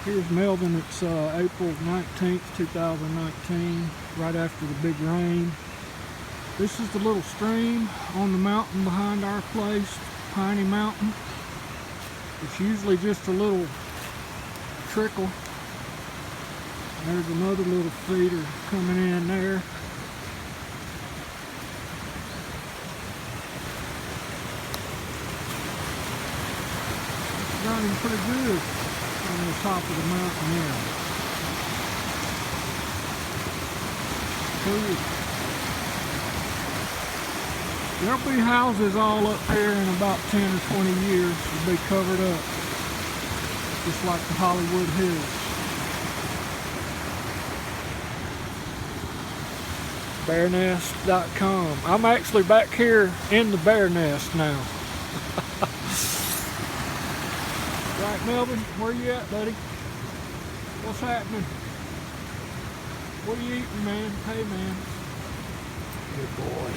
Here's Melvin. It's April 19th, 2019, right after the big rain. This is the little stream on the mountain behind our place, Piney Mountain. It's usually just a little trickle. There's another little feeder coming in there. Running pretty good on the top of the mountain there. Cool. There'll be houses all up here in about 10 or 20 years. They'll be covered up, just like the Hollywood Hills. Bearnest.com. I'm actually back here in the bear nest now. Right, Melvin, where you at, buddy? What's happening? What are you eating, man? Hey, man. Good boy.